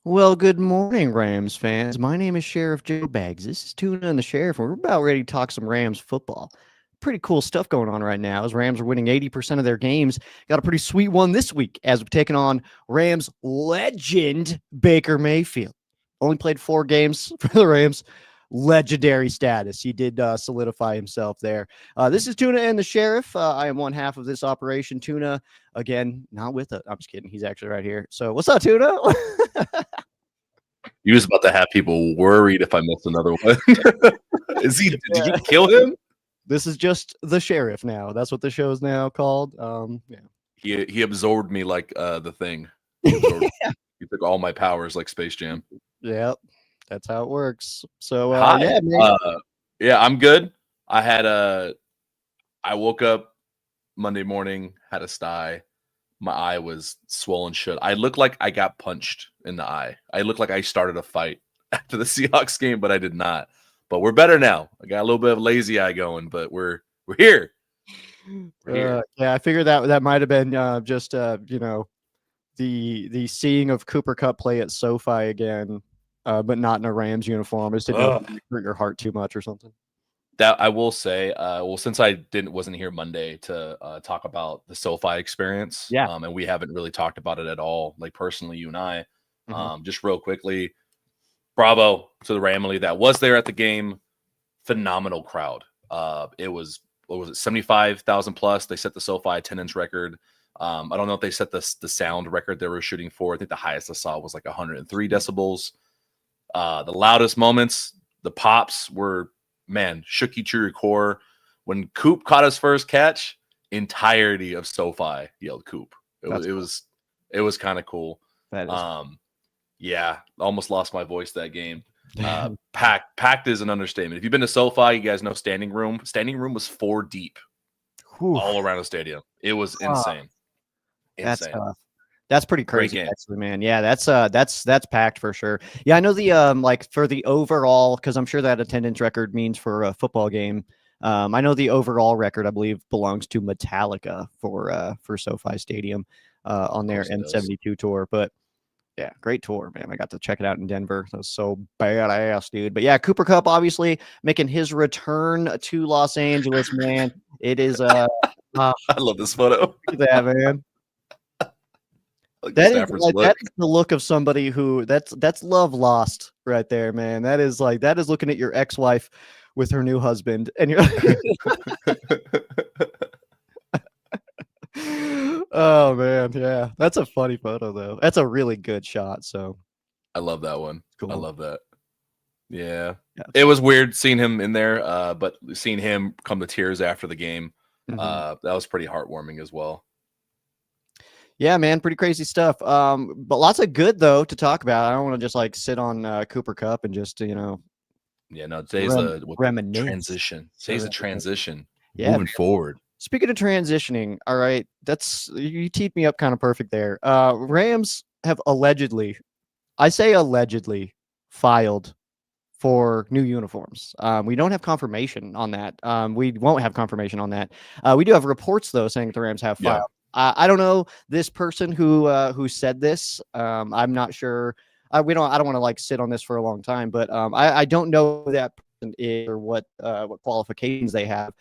Well, good morning, Rams fans. My name is Sheriff Joe Baggs. This is Tuna and the Sheriff, and we're about ready to talk some Rams football. Pretty cool stuff going on right now as Rams are winning 80% of their games. Got a pretty sweet one this week as we're taking on Rams legend Baker Mayfield. Only played 4 games for the Rams. Legendary status. He did solidify himself there. This is Tuna and the Sheriff. I am one half of this operation. Tuna, again, not with it. I'm just kidding. He's actually right here. So what's up, Tuna? You was about to have people worried if I missed another one. Did you kill him? This is just the Sheriff now. That's what the show is now called. Yeah. He absorbed me like the Thing. He took all my powers like Space Jam. Yep. That's how it works. So Hi. Yeah, I'm good. I woke up Monday morning, had a sty. My eye was swollen shut. I looked like I got punched in the eye. I looked like I started a fight after the Seahawks game, but I did not. But we're better now. I got a little bit of lazy eye going, but we're here. Yeah, I figured that might have been just the seeing of Cooper Kupp play at SoFi again, but not in a Rams uniform. Just didn't hurt your heart too much or something. That I will say, since I wasn't here Monday to talk about the SoFi experience, and we haven't really talked about it at all, like personally, you and I, just real quickly, bravo to the Ramily that was there at the game. Phenomenal crowd. It was, what was it, 75,000 plus. They set the SoFi attendance record. I don't know if they set the sound record they were shooting for. I think the highest I saw was like 103 decibels. The loudest moments, the pops were, man, shook you to your core. When Kupp caught his first catch, entirety of SoFi yelled Kupp. It was kind of cool. That is yeah, almost lost my voice that game. Packed is an understatement. If you've been to SoFi, you guys know standing room. Standing room was 4 deep, all around the stadium. It was insane. That's pretty crazy, actually, man. Yeah, that's packed for sure. Yeah, I know the like for the overall, because I'm sure that attendance record means for a football game. I know the overall record, I believe, belongs to Metallica for SoFi Stadium on their N72 tour. But yeah, great tour, man. I got to check it out in Denver. That was so badass, dude. But yeah, Cooper Kupp obviously making his return to Los Angeles, man. It is I love this photo. Look at that, man. Like that is the look of somebody who that's love lost right there, man. That is looking at your ex-wife with her new husband, and you're oh man, yeah, that's a funny photo though. That's a really good shot. So I love that one. Cool. I love that. Yeah, yeah. It was weird seeing him in there, but seeing him come to tears after the game, that was pretty heartwarming as well. Yeah, man, pretty crazy stuff. But lots of good though to talk about. I don't want to just like sit on Cooper Kupp and just Yeah, no, today's the transition. Today's a transition. Yeah, moving forward. Speaking of transitioning, all right, you teed me up kind of perfect there. Rams have allegedly, I say allegedly, filed for new uniforms. We don't have confirmation on that. We won't have confirmation on that. We do have reports though saying that the Rams have filed. Yeah. I don't know this person who said this. I'm not sure. I don't want to like sit on this for a long time, but I don't know who that person is or what qualifications they have.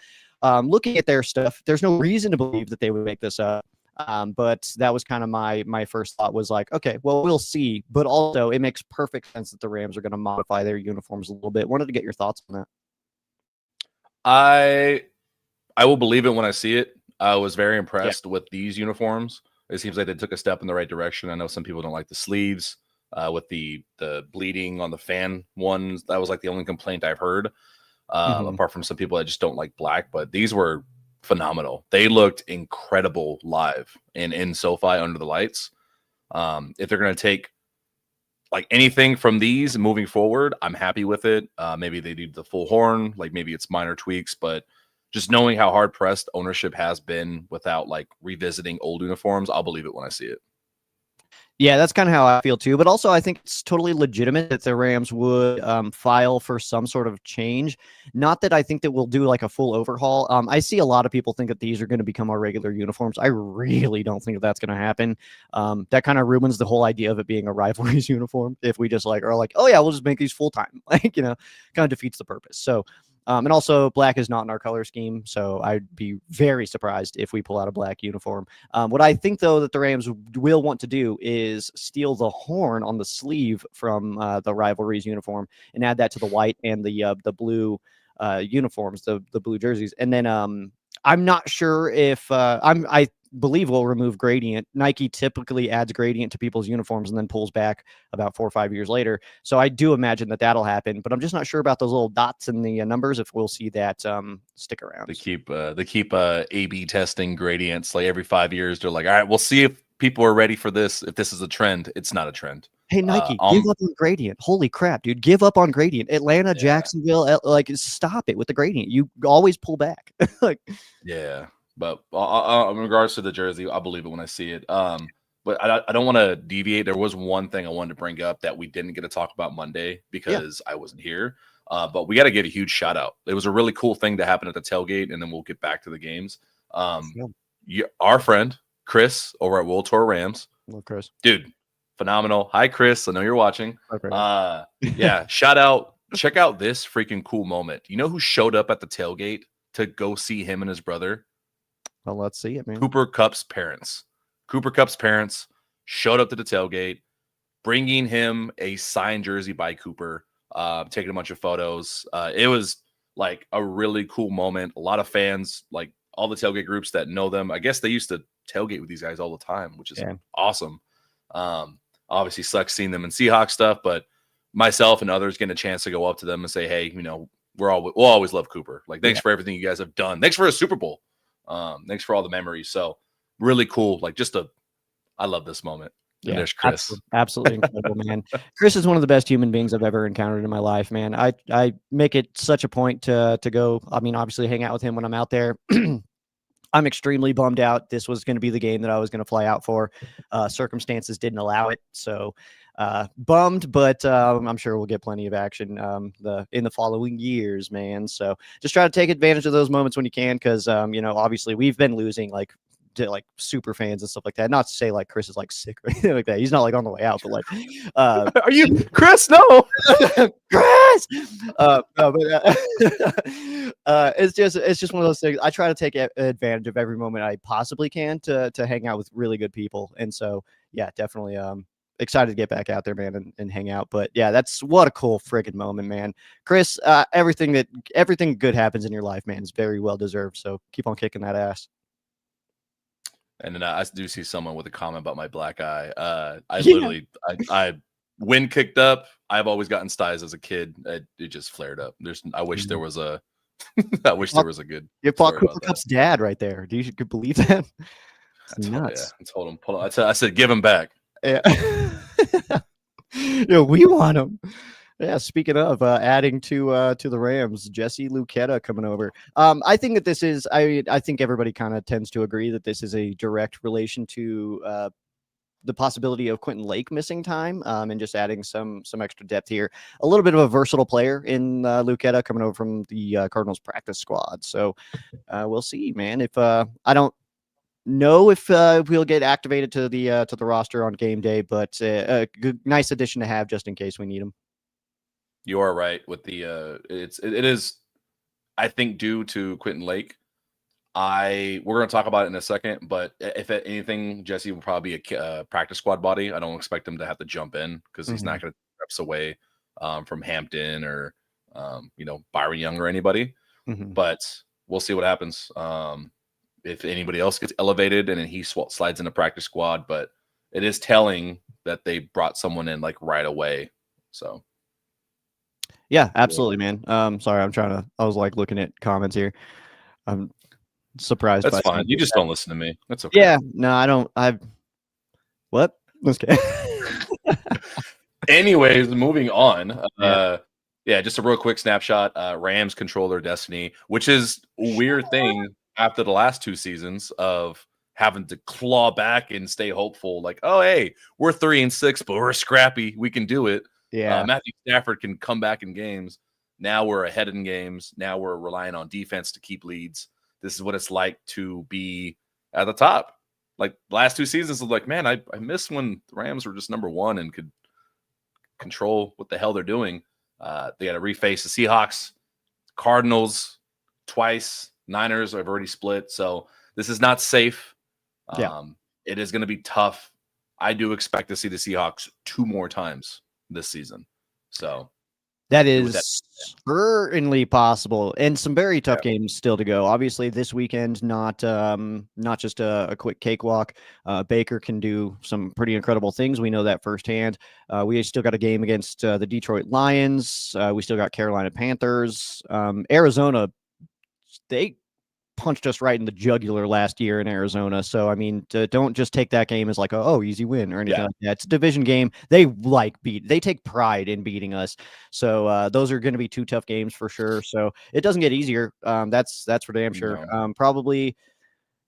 Looking at their stuff, there's no reason to believe that they would make this up. But that was kind of my first thought was like, okay, well, we'll see. But also, it makes perfect sense that the Rams are going to modify their uniforms a little bit. Wanted to get your thoughts on that. I will believe it when I see it. I was very impressed with these uniforms. It seems like they took a step in the right direction. I know some people don't like the sleeves with the bleeding on the fan ones. That was like the only complaint I've heard, apart from some people that just don't like black. But these were phenomenal. They looked incredible live and in SoFi under the lights. If they're going to take like anything from these moving forward, I'm happy with it. Maybe they do the full horn, like maybe it's minor tweaks, but just knowing how hard pressed ownership has been without like revisiting old uniforms, I'll believe it when I see it. Yeah, that's kind of how I feel too. But also, I think it's totally legitimate that the Rams would file for some sort of change. Not that I think that we'll do like a full overhaul. I see a lot of people think that these are going to become our regular uniforms. I really don't think that that's going to happen. That kind of ruins the whole idea of it being a rivalries uniform. If we just like are like, oh yeah, we'll just make these full time, like kind of defeats the purpose. So. And also, black is not in our color scheme, so I'd be very surprised if we pull out a black uniform. What I think, though, that the Rams will want to do is steal the horn on the sleeve from the rivalries uniform and add that to the white and the blue uniforms, the blue jerseys. And then I'm not sure if I believe we'll remove gradient. Nike typically adds gradient to people's uniforms and then pulls back about 4 or 5 years later. So I do imagine that that'll happen, but I'm just not sure about those little dots in the numbers if we'll see that stick around. They keep A/B testing gradients like every 5 years. They're like, all right, we'll see if people are ready for this. If this is a trend, it's not a trend. Hey, Nike, give up on gradient. Holy crap, dude. Give up on gradient. Atlanta, Jacksonville, like, stop it with the gradient. You always pull back. Like, yeah. But in regards to the jersey, I believe it when I see it. But I don't want to deviate. There was one thing I wanted to bring up that we didn't get to talk about Monday because I wasn't here. But we got to give a huge shout out. It was a really cool thing to happen at the tailgate, and then we'll get back to the games. Our friend Chris over at World Tour Rams. Hello, Chris. Dude, phenomenal. Hi, Chris. I know you're watching. Okay. Yeah, shout out. Check out this freaking cool moment. You know who showed up at the tailgate to go see him and his brother? Well, let's see it, man. Cooper Kupp's parents. Cooper Kupp's parents showed up to the tailgate, bringing him a signed jersey by Cooper, taking a bunch of photos. It was like a really cool moment. A lot of fans, like all the tailgate groups that know them, I guess they used to tailgate with these guys all the time, which is awesome. Obviously sucks seeing them in Seahawks stuff, but myself and others getting a chance to go up to them and say, hey, we'll always love Cooper. Like, thanks for everything you guys have done. Thanks for a Super Bowl. Thanks for all the memories. So really cool. Like, I love this moment. Yeah, and there's Chris. Absolutely incredible, man. Chris is one of the best human beings I've ever encountered in my life, man. I make it such a point to go. I mean, obviously hang out with him when I'm out there. I'm extremely bummed out. This was going to be the game that I was going to fly out for. Circumstances didn't allow it. So bummed, but I'm sure we'll get plenty of action in the following years, man. So just try to take advantage of those moments when you can, because obviously we've been losing like super fans and stuff like that. Not to say like Chris is like sick or anything like that. He's not like on the way out, but like are you Chris? No. Chris. It's just one of those things. I try to take advantage of every moment I possibly can to hang out with really good people. And so yeah, definitely excited to get back out there, man, and hang out. But yeah, that's what a cool friggin' moment, man. Chris, everything good happens in your life, man, is very well deserved. So keep on kicking that ass. And then I do see someone with a comment about my black eye. I wind kicked up. I've always gotten styes as a kid. It just flared up. I wish there was a there was a good. You fought Cooper Kupp's dad right there. Do you believe that? It's nuts. I told him, pull it. I said, give him back. Yeah. We want him. Yeah, speaking of adding to the Rams, Jesse Luketa coming over. I think that this is, I think everybody kind of tends to agree that this is a direct relation to the possibility of Quentin Lake missing time and just adding some extra depth here. A little bit of a versatile player in Luketa coming over from the Cardinals practice squad. So we'll see, man. If I don't know if we'll get activated to the roster on game day, but a nice addition to have just in case we need him. You are right with the it is, I think, due to Quentin Lake. We're going to talk about it in a second, but if anything, Jesse will probably be a practice squad body. I don't expect him to have to jump in because he's not going to reps away from Hampton or Byron Young or anybody. But we'll see what happens. If anybody else gets elevated and then he slides into practice squad, but it is telling that they brought someone in like right away. So. Yeah, absolutely, man. Sorry, I was like looking at comments here. I'm surprised. That's fine. You just don't listen to me. That's okay. Yeah, no, I don't. What? Let's get. Anyways, moving on. Just a real quick snapshot. Rams control their destiny, which is a weird thing after the last 2 seasons of having to claw back and stay hopeful. Like, oh, hey, we're 3-6, but we're scrappy. We can do it. Yeah. Matthew Stafford can come back in games. Now we're ahead in games. Now we're relying on defense to keep leads. This is what it's like to be at the top. Like last 2 seasons, like, man, I miss when the Rams were just number 1 and could control what the hell they're doing. They got to reface the Seahawks, Cardinals twice. Niners have already split. So this is not safe. It is going to be tough. I do expect to see the Seahawks 2 more times this season. So that is certainly possible, and some very tough Yeah. games still to go. Obviously, this weekend, not just a quick cakewalk. Baker can do some pretty incredible things. We know that firsthand. We still got a game against the Detroit Lions. We still got Carolina Panthers. Arizona, they punched us right in the jugular last year in Arizona. So, I mean, don't just take that game as like, oh, easy win or anything like that. It's a division game. They take pride in beating us. So those are going to be 2 tough games for sure. So it doesn't get easier. That's for damn sure. No. Probably,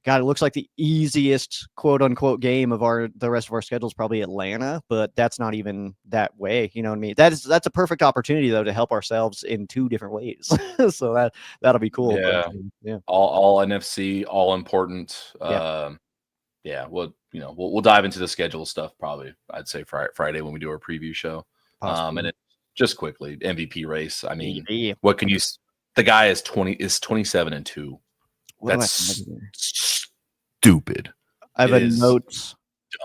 God, it looks like the easiest quote unquote game of the rest of our schedule is probably Atlanta, but that's not even that way. You know what I mean? That's a perfect opportunity though to help ourselves in 2 different ways. So that'll be cool. Yeah. But, yeah. All NFC, all important. We'll dive into the schedule stuff probably. I'd say Friday when we do our preview show. And it, just quickly, MVP race. I mean, what can you? The guy is 27-2. That's stupid. I have a note.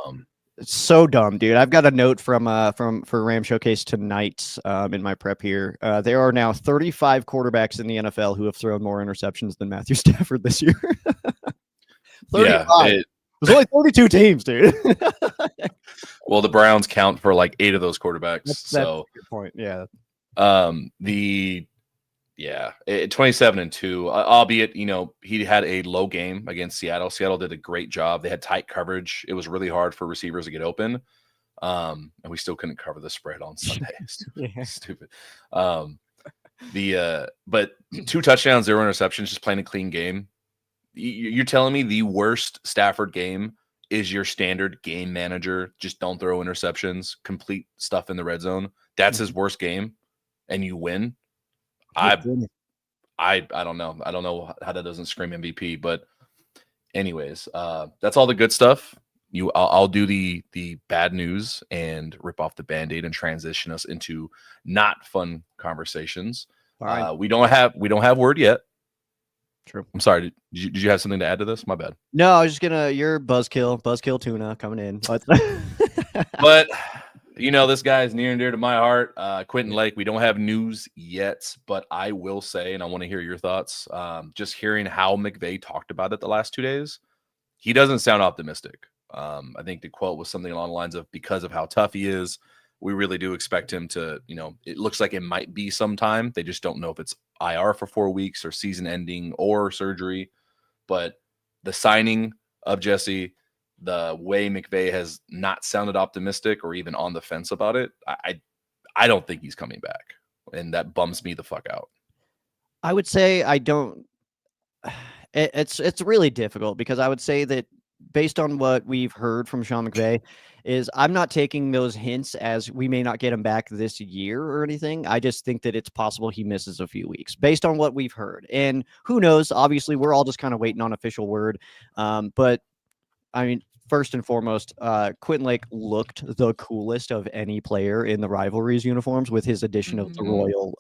Dumb. It's so dumb, dude. I've got a note for Ram Showcase tonight in my prep here. There are now 35 quarterbacks in the NFL who have thrown more interceptions than Matthew Stafford this year. 35. There's only 32 teams, dude. Well, the Browns count for like 8 of those quarterbacks. That's a good point. Yeah. 27-2, albeit, he had a low game against Seattle. Seattle did a great job. They had tight coverage. It was really hard for receivers to get open. And we still couldn't cover the spread on Sunday. Stupid. But 2 touchdowns, 0 interceptions, just playing a clean game. You're telling me the worst Stafford game is your standard game manager? Just don't throw interceptions, complete stuff in the red zone. That's his worst game, and you win. I don't know. I don't know how that doesn't scream MVP, but anyways, that's all the good stuff. I'll do the bad news and rip off the Band-Aid and transition us into not fun conversations. We don't have word yet. True. I'm sorry. Did you have something to add to this? My bad. No, I was just gonna. You're Buzzkill Tuna coming in. But this guy is near and dear to my heart. Quinton Lake. We don't have news yet, but I will say, and I want to hear your thoughts. Just hearing how McVay talked about it the last 2 days, he doesn't sound optimistic. I think the quote was something along the lines of, because of how tough he is, we really do expect him to, it looks like it might be sometime. They just don't know if it's IR for 4 weeks or season ending or surgery. But the signing of Jesse, the way McVay has not sounded optimistic or even on the fence about it, I don't think he's coming back. And that bums me the fuck out. I would say I don't. It's really difficult because I would say that based on what we've heard from Sean McVay, is I'm not taking those hints as we may not get him back this year or anything. I just think that it's possible he misses a few weeks based on what we've heard. And who knows? Obviously, we're all just kind of waiting on official word. But I mean, first and foremost, Quinton Lake looked the coolest of any player in the rivalries uniforms with his addition of the royal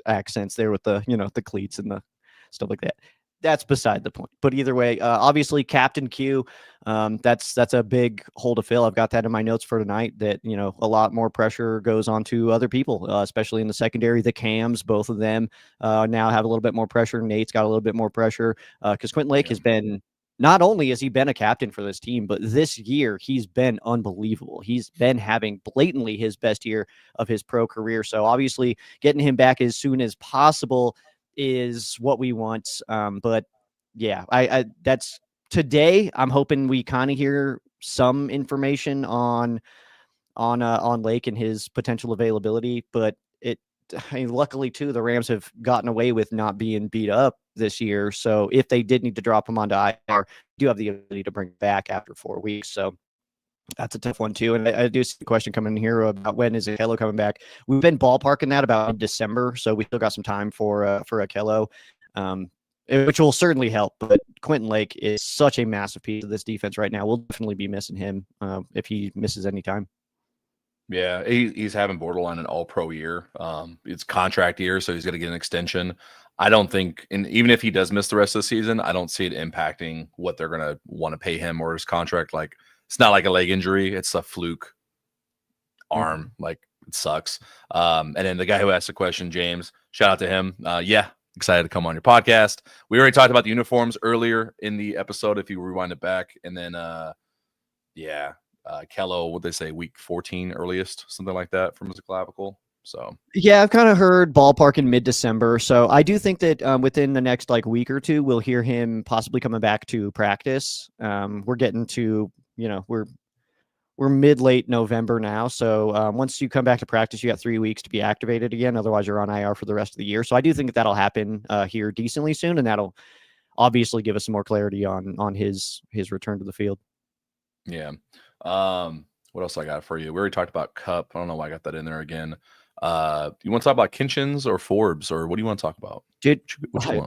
accents there with the, the cleats and the stuff like that. That's beside the point. But either way, obviously, Captain Q, that's a big hole to fill. I've got that in my notes for tonight that, a lot more pressure goes on to other people, especially in the secondary. The Cams, both of them now have a little bit more pressure. Nate's got a little bit more pressure because Quinton Lake has been, not only has he been a captain for this team, but this year he's been unbelievable. He's been having blatantly his best year of his pro career. So obviously getting him back as soon as possible is what we want. But yeah, I that's today. I'm hoping we kind of hear some information on Lake and his potential availability, but I mean, luckily too, the Rams have gotten away with not being beat up this year. So if they did need to drop him onto IR, do have the ability to bring back after 4 weeks. So that's a tough one too. And I do see a question coming in here about when is Akello coming back. We've been ballparking that about December, so we still got some time for Akello, which will certainly help. But Quinton Lake is such a massive piece of this defense right now. We'll definitely be missing him if he misses any time. Yeah, he's having borderline an all-pro year. It's contract year, so he's going to get an extension. I don't think, and even if he does miss the rest of the season, I don't see it impacting what they're going to want to pay him or his contract. Like, it's not like a leg injury; it's a fluke arm. Like, it sucks. And then the guy who asked the question, James, shout out to him. Yeah, excited to come on your podcast. We already talked about the uniforms earlier in the episode. If you rewind it back, and then yeah. Kello, what they say, week 14 earliest, something like that from his clavicle. So yeah, I've kind of heard ballpark in mid-December. So I do think that within the next week or two, we'll hear him possibly coming back to practice. We're getting to, we're mid-late November now. So once you come back to practice, you got 3 weeks to be activated again. Otherwise, you're on IR for the rest of the year. So I do think that'll happen here decently soon, and that'll obviously give us some more clarity on his return to the field. Yeah. What else I got for you? We already talked about Kupp. I don't know why I got that in there again. You want to talk about Kinchins or Forbes, or what do you want to talk about? Dude,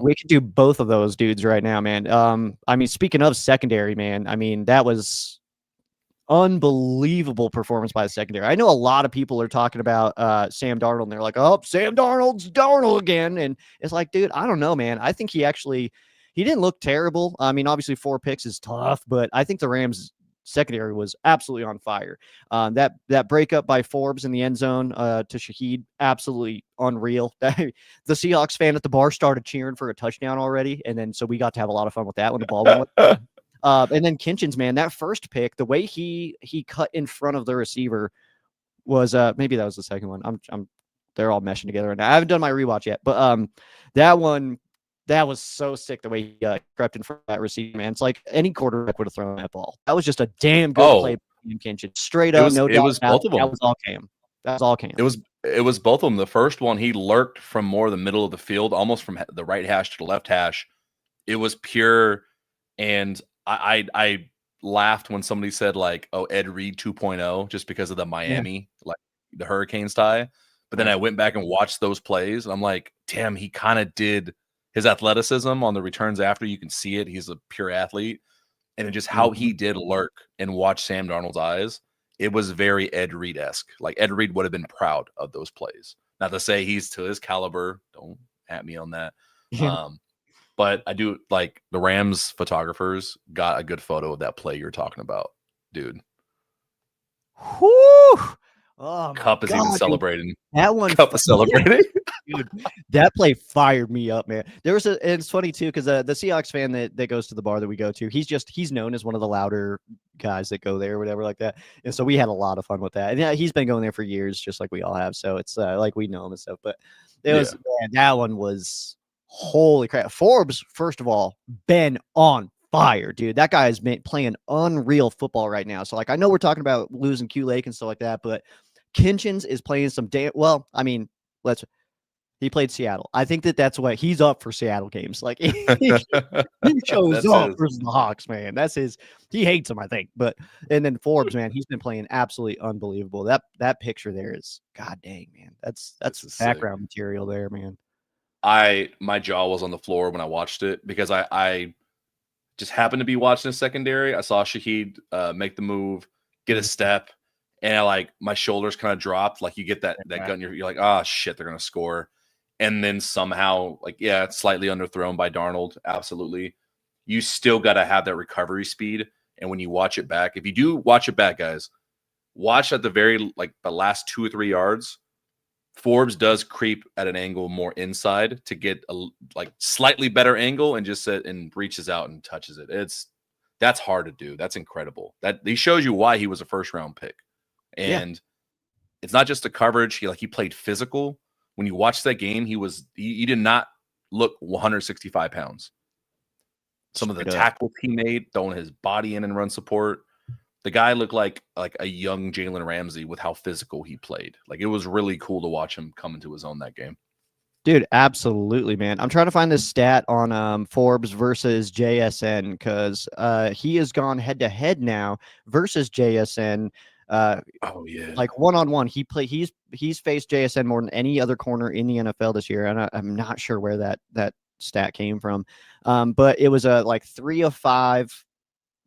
we could do both of those dudes right now, man. I mean, speaking of secondary, man, I mean, that was unbelievable performance by the secondary. I know a lot of people are talking about Sam Darnold, and they're like, oh, Sam Darnold's Darnold again. And it's like, dude, I don't know, man. I think he didn't look terrible. I mean, obviously 4 picks is tough, but I think the Rams secondary was absolutely on fire. That breakup by Forbes in the end zone to Shaheed, absolutely unreal. The Seahawks fan at the bar started cheering for a touchdown already, and then so we got to have a lot of fun with that when the ball went. And then Kinchins, man, that first pick, the way he cut in front of the receiver was maybe that was the second one. They're all meshing together, and I haven't done my rewatch yet, but that one. That was so sick the way he crept in front of that receiver, man. It's like any quarterback would have thrown that ball. That was just a damn good play by Kinchins. Straight up, no doubt. It was both of them. That was all Cam. That was all Cam. It was both of them. The first one, he lurked from more the middle of the field, almost from the right hash to the left hash. It was pure, and I laughed when somebody said like, "Oh, Ed Reed 2.0," just because of the Miami, like the Hurricanes tie. But then I went back and watched those plays, and I'm like, damn, he kind of did. His athleticism on the returns after, you can see it. He's a pure athlete. And it just how he did lurk and watch Sam Darnold's eyes, it was very Ed Reed-esque. Like Ed Reed would have been proud of those plays. Not to say he's to his caliber. Don't at me on that. But I do like the Rams photographers got a good photo of that play you're talking about, dude. Whoo! Oh, Kupp is even celebrating. Dude. That one, Kupp is celebrating. Dude, that play fired me up, man. And it's funny too, because the Seahawks fan that goes to the bar that we go to, he's known as one of the louder guys that go there or whatever like that. And so we had a lot of fun with that. And yeah, he's been going there for years, just like we all have. So it's like we know him and stuff. But it was, man, that one was holy crap. Forbes, first of all, been on fire, dude. That guy is playing unreal football right now. So like, I know we're talking about losing Q Lake and stuff like that, but Kinchins is playing some well, I mean, he played Seattle. I think that's what he's up for Seattle games. Like he shows up versus the Hawks, man. That's he hates them, I think. But and then Forbes, man, he's been playing absolutely unbelievable. That picture there is god dang, man. That's background material there, man. My jaw was on the floor when I watched it because I just happened to be watching a secondary. I saw Shaheed make the move, get a step. And my shoulders kind of dropped. Like you get that gut, you're like, oh shit, they're gonna score. And then somehow, it's slightly underthrown by Darnold. Absolutely, you still got to have that recovery speed. And when you watch it back, if you do watch it back, guys, watch at the very the last 2 or 3 yards. Forbes does creep at an angle more inside to get a slightly better angle and just and reaches out and touches it. That's hard to do. That's incredible. That he shows you why he was a first round pick. And it's not just the coverage. He played physical. When you watch that game, he did not look 165 pounds. Some of the tackles he made, throwing his body in and run support. the guy looked like a young Jalen Ramsey with how physical he played. Like, it was really cool to watch him come into his own that game. Dude, absolutely, man. I'm trying to find this stat on Forbes versus JSN because he has gone head to head now versus JSN. Oh yeah, like one-on-one. He's faced JSN more than any other corner in the NFL this year, and I'm not sure where that stat came from. But it was a like 3 of 5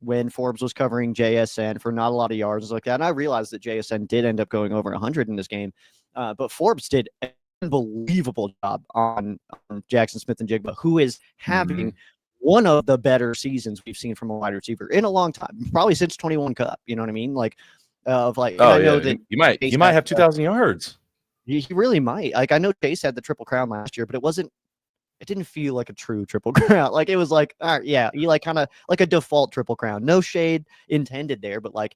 when Forbes was covering JSN for not a lot of yards like that. And I realized that JSN did end up going over 100 in this game, but Forbes did an unbelievable job on Jackson Smith-Njigba, who is having one of the better seasons we've seen from a wide receiver in a long time, probably since 21 Kupp. You know what I mean? Like, I know that he might have 2,000 yards. He really might. Like, I know Chase had the Triple Crown last year, but it didn't feel like a true Triple Crown. Like, it was like, all right, yeah, you like kind of like a default Triple Crown. No shade intended there, but like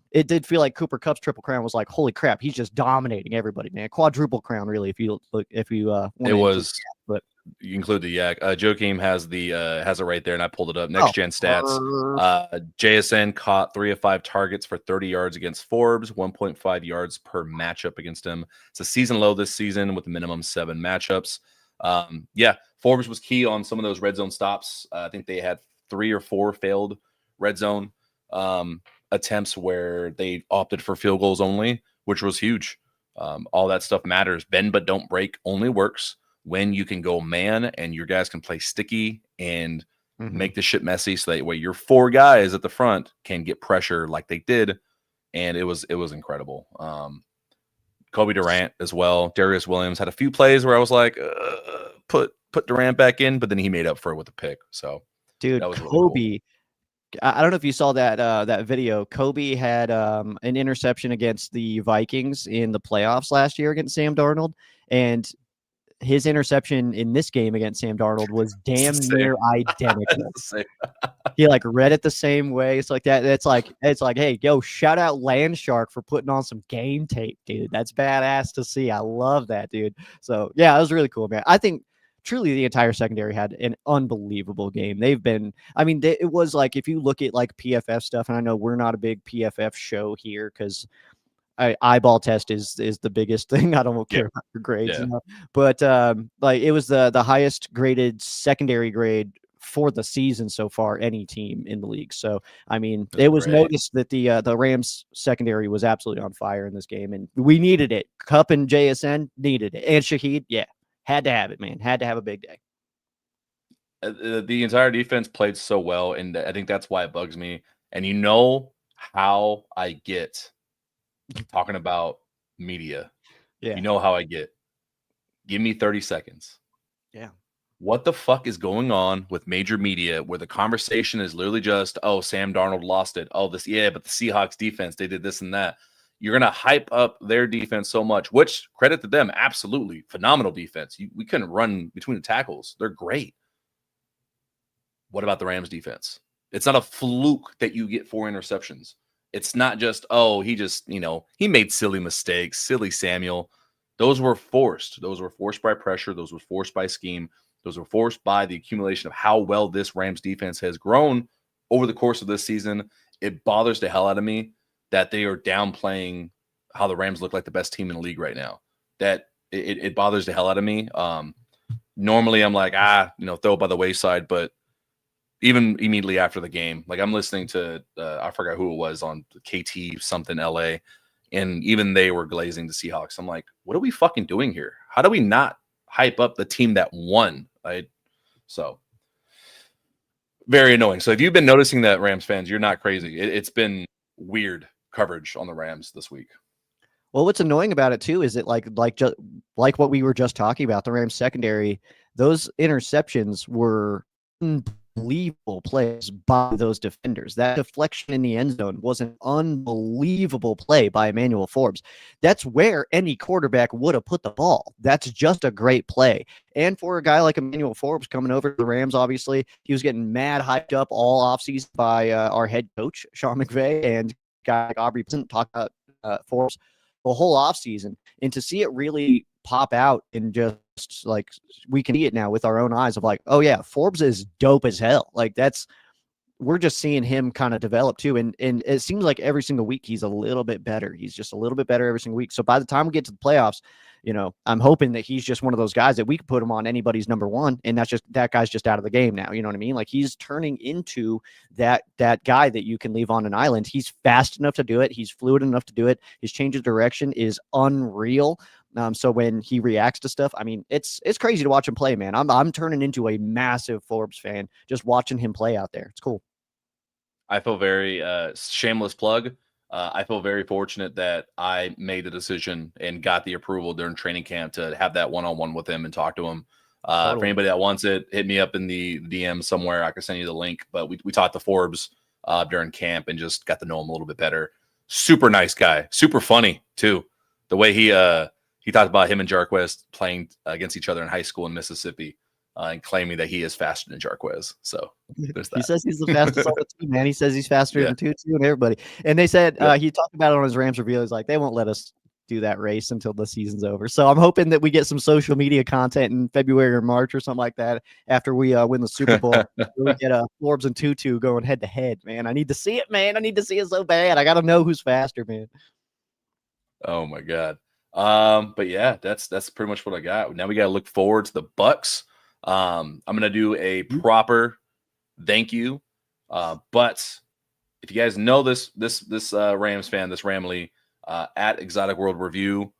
it did feel like Cooper Kupp's Triple Crown was like, holy crap, he's just dominating everybody, man. Quadruple Crown, really, if you it was, but you include the yak. Joakim has it right there, and I pulled it up. Next gen stats. JSN caught 3 of 5 targets for 30 yards against Forbes, 1.5 yards per matchup against him. It's a season low this season with a minimum 7 matchups. Forbes was key on some of those red zone stops. I think they had 3 or 4 failed red zone attempts where they opted for field goals only, which was huge. All that stuff matters. Bend but don't break only works when you can go man and your guys can play sticky and make the shit messy, so that way your 4 guys at the front can get pressure like they did, and it was incredible. Kobe Durant as well. Darius Williams had a few plays where I was like, put Durant back in, but then he made up for it with a pick. So, dude, that was Kobe. really cool. I don't know if you saw that video. Kobe had an interception against the Vikings in the playoffs last year against Sam Darnold, and his interception in this game against Sam Darnold was damn near identical. He like read it the same way. It's like that. It's like, hey, yo, shout out Landshark for putting on some game tape, dude. That's badass to see. I love that, dude. So yeah, it was really cool, man. I think truly the entire secondary had an unbelievable game. It was like, if you look at like PFF stuff, and I know we're not a big PFF show here because eyeball test is the biggest thing. I don't care about your grades, but like it was the highest graded secondary grade for the season so far, any team in the league. So I mean, it was noticed that the Rams secondary was absolutely on fire in this game, and we needed it. Kupp and JSN needed it, and Shaheed, had to have it, man. Had to have a big day. The entire defense played so well, and I think that's why it bugs me. And you know how I get talking about media. You know how I get. Give me 30 seconds. Yeah. What the fuck is going on with major media where the conversation is literally just, oh, Sam Darnold lost it. Oh, but the Seahawks defense, they did this and that. You're going to hype up their defense so much, which credit to them. Absolutely. Phenomenal defense. We couldn't run between the tackles. They're great. What about the Rams defense? It's not a fluke that you get 4 interceptions. It's not just, oh, he just, he made silly mistakes, silly Samuel. Those were forced. Those were forced by pressure. Those were forced by scheme. Those were forced by the accumulation of how well this Rams defense has grown over the course of this season. It bothers the hell out of me that they are downplaying how the Rams look like the best team in the league right now. That it bothers the hell out of me. Normally I'm like, throw it by the wayside, but even immediately after the game, like I'm listening to, I forgot who it was on KT something LA, and even they were glazing the Seahawks. I'm like, what are we fucking doing here? How do we not hype up the team that won? So very annoying. So if you've been noticing that, Rams fans, you're not crazy. It's been weird coverage on the Rams this week. Well, what's annoying about it too is that like what we were just talking about, the Rams secondary, those interceptions were unbelievable plays by those defenders. That deflection in the end zone was an unbelievable play by Emanuel Forbes. That's where any quarterback would have put the ball. That's just a great play. And for a guy like Emanuel Forbes coming over to the Rams, obviously, he was getting mad hyped up all offseason by our head coach, Sean McVay, and guy like Aubrey Pleasant talk about Forbes the whole offseason. And to see it really pop out and just like we can see it now with our own eyes of like, oh yeah, Forbes is dope as hell. Like that's we're just seeing him kind of develop too. And it seems like every single week he's a little bit better. He's just a little bit better every single week. So by the time we get to the playoffs, I'm hoping that he's just one of those guys that we could put him on anybody's number one. And that guy's just out of the game now. You know what I mean? Like he's turning into that guy that you can leave on an island. He's fast enough to do it. He's fluid enough to do it. His change of direction is unreal. So when he reacts to stuff, I mean, it's crazy to watch him play, man. I'm turning into a massive Forbes fan just watching him play out there. It's cool. I feel very shameless plug. I feel very fortunate that I made the decision and got the approval during training camp to have that one-on-one with him and talk to him. Totally. For anybody that wants it, hit me up in the DM somewhere. I can send you the link. But we talked to Forbes during camp and just got to know him a little bit better. Super nice guy. Super funny, too. The way he talked about him and Jarquez playing against each other in high school in Mississippi. And claiming that he is faster than Jarquez. So there's that. He says he's the fastest on the team, man. He says he's faster than Tutu and everybody. And they said he talked about it on his Rams review. He's like, they won't let us do that race until the season's over. So I'm hoping that we get some social media content in February or March or something like that after we win the Super Bowl. We get Forbes and Tutu going head to head, man. I need to see it, man. I need to see it so bad. I got to know who's faster, man. Oh my God. But yeah, that's pretty much what I got. Now we got to look forward to the Bucks. I'm going to do a proper thank you. But if you guys know this Rams fan, this Ramley, at Exotic World Review,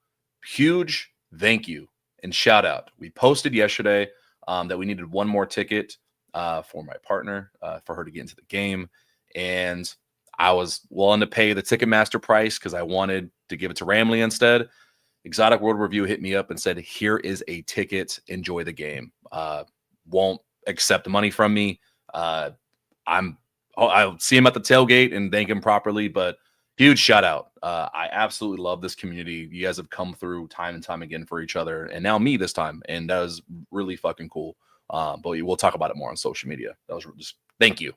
huge thank you and shout out. We posted yesterday that we needed one more ticket for my partner for her to get into the game. And I was willing to pay the Ticketmaster price because I wanted to give it to Ramley instead. Exotic World Review hit me up and said, here is a ticket. Enjoy the game. Won't accept money from me. I'll see him at the tailgate and thank him properly, but huge shout out. I absolutely love this community. You guys have come through time and time again for each other, and now me this time. And that was really fucking cool. But we'll talk about it more on social media. That was just thank you.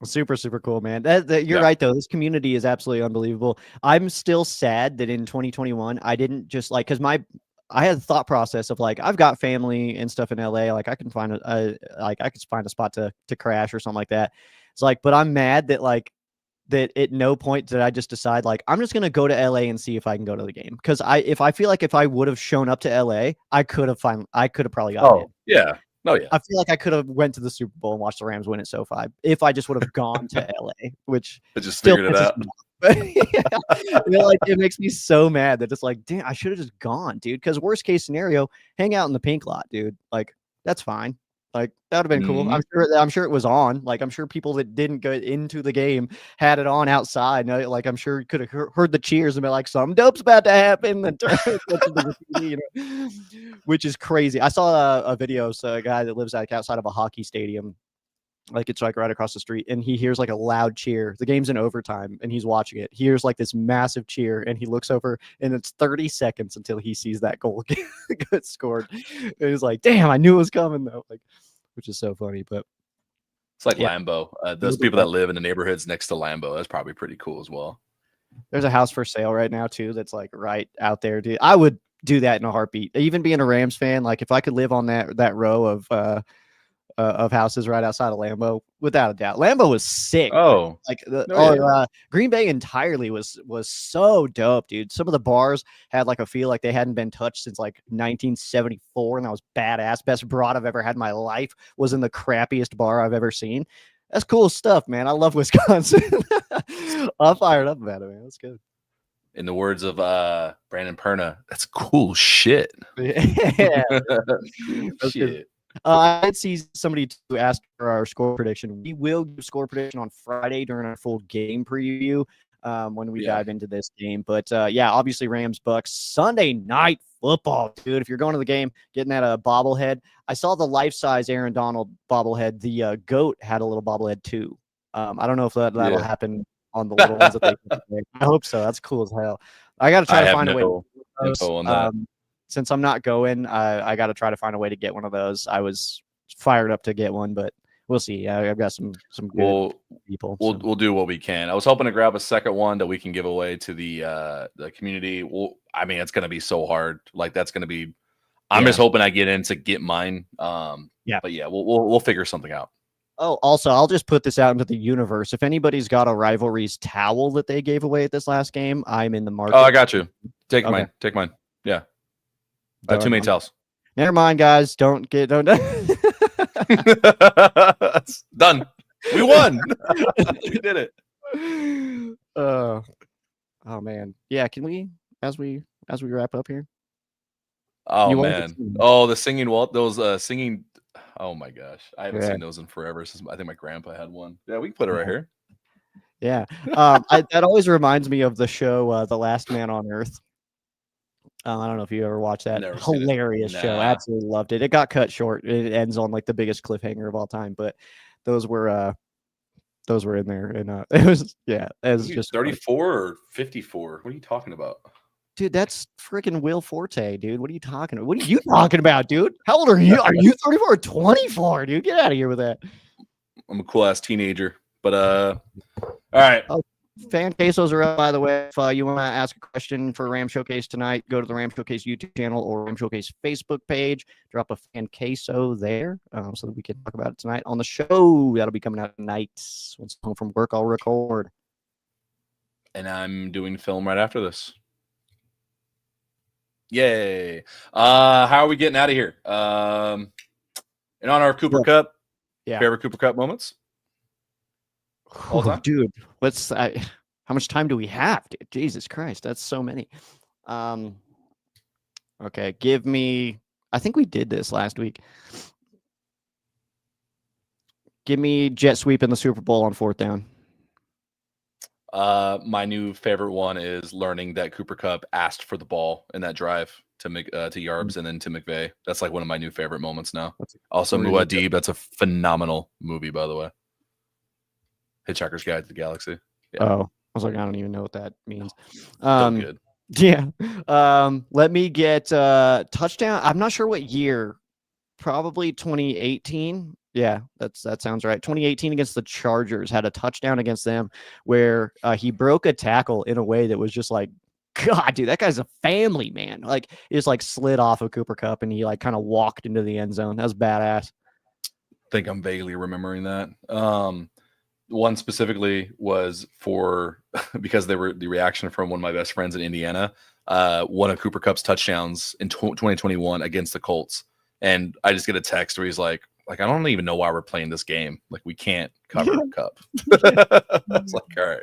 Super, super cool, man. You're right, though. This community is absolutely unbelievable. I'm still sad that in 2021, I didn't just because I had the thought process of like, I've got family and stuff in LA. Like I can find I could find a spot to crash or something like that. It's like, but I'm mad that that at no point did I just decide like, I'm just going to go to LA and see if I can go to the game. Cause I feel like if I would have shown up to LA, I could have probably gotten in. Yeah. Oh, yeah. I feel like I could have went to the Super Bowl and watched the Rams win at SoFi if I just would have gone to LA, which I just figured it out. Like it makes me so mad that it's like, damn, I should have just gone, dude. Because worst case scenario, hang out in the pink lot, dude. Like that's fine. Like that would have been cool. I'm sure it was on. Like I'm sure people that didn't go into the game had it on outside. Like I'm sure you could have heard the cheers and been like, something dope's about to happen. Which is crazy. I saw a video. So a guy that lives like outside of a hockey stadium. Like it's like right across the street, and he hears like a loud cheer. The game's in overtime, and he's watching it. He hears like this massive cheer, and he looks over, and it's 30 seconds until he sees that goal get scored. And he's like, "Damn, I knew it was coming though." Like, which is so funny. But it's like Lambeau. Those people that live in the neighborhoods next to Lambeau, that's probably pretty cool as well. There's a house for sale right now too. That's like right out there, dude. I would do that in a heartbeat. Even being a Rams fan, like if I could live on that row of houses right outside of Lambeau, without a doubt. Lambeau was sick. Oh, like Green Bay entirely was so dope, dude. Some of the bars had like a feel like they hadn't been touched since like 1974, and that was badass. Best broad I've ever had in my life was in the crappiest bar I've ever seen. That's cool stuff, man. I love Wisconsin. I'm fired up about it, man. That's good. In the words of Brandon Perna, that's cool shit. Yeah. Cool shit. I did see somebody to ask for our score prediction. We will give score prediction on Friday during our full game preview when we dive into this game. But obviously Rams Bucks Sunday night football, dude. If you're going to the game, getting that bobblehead. I saw the life-size Aaron Donald bobblehead. The GOAT had a little bobblehead too. I don't know if that'll happen on the little ones that they. I hope so. That's cool as hell. I got to try to find a way. Info on that. Since I'm not going, I got to try to find a way to get one of those. I was fired up to get one, but we'll see. I've got some good people. We'll do what we can. I was hoping to grab a second one that we can give away to the community. I mean, it's going to be so hard. Like that's going to be. I'm just hoping I get in to get mine. But yeah, we'll figure something out. Oh, also, I'll just put this out into the universe. If anybody's got a rivalries towel that they gave away at this last game, I'm in the market. Oh, I got you. Take mine. Take mine. Yeah. I have too many towels. Never mind, guys. Don't. Done. We won. We did it. Oh man. Yeah. Can we, as we wrap up here? Oh man. Oh, the singing wall. Those singing. Oh my gosh, I haven't seen those in forever. Since I think my grandpa had one. Yeah, we can put it right here. Yeah. That always reminds me of the show The Last Man on Earth. I don't know if you ever watched that. Hilarious show. Absolutely loved it. It got cut short. It ends on like the biggest cliffhanger of all time, but those were in there, and it was just 34 or 54. What are you talking about? Dude, that's freaking Will Forte, dude. What are you talking about? What are you talking about, dude? How old are you? Are you 34 or 24, dude? Get out of here with that. I'm a cool ass teenager, but all right. Oh, fan quesos are up, by the way. If you want to ask a question for Ram Showcase tonight, go to the Ram Showcase YouTube channel or Ram Showcase Facebook page. Drop a fan queso there so that we can talk about it tonight on the show. That'll be coming out tonight. Once I'm home from work, I'll record. And I'm doing film right after this. Yay. How are we getting out of here? In honor of Cooper Kupp, favorite Cooper Kupp moments? All time? Dude, how much time do we have, dude? Jesus Christ, that's so many. Okay, give me, I think we did this last week. Give me jet sweep in the Super Bowl on 4th down. My new favorite one is learning that Cooper Kupp asked for the ball in that drive to Yarbs and then to McVay. That's like one of my new favorite moments now. Also, Muad'Dib. That's a phenomenal movie, by the way. Hitchhiker's Guide to the Galaxy. Yeah. Oh, I was like, I don't even know what that means. So good. Yeah. Let me get touchdown. I'm not sure what year. Probably 2018. Yeah, that sounds right. 2018 against the Chargers, had a touchdown against them where he broke a tackle in a way that was just like, God, dude, that guy's a family man. Like, he just like slid off of Cooper Kupp and he like kind of walked into the end zone. That was badass. I think I'm vaguely remembering that. One specifically was for because they were the reaction from one of my best friends in Indiana. One of Cooper Kupp's touchdowns in 2021 against the Colts. And I just get a text where he's like, I don't even know why we're playing this game. Like, we can't cover Kupp. I was like, all right.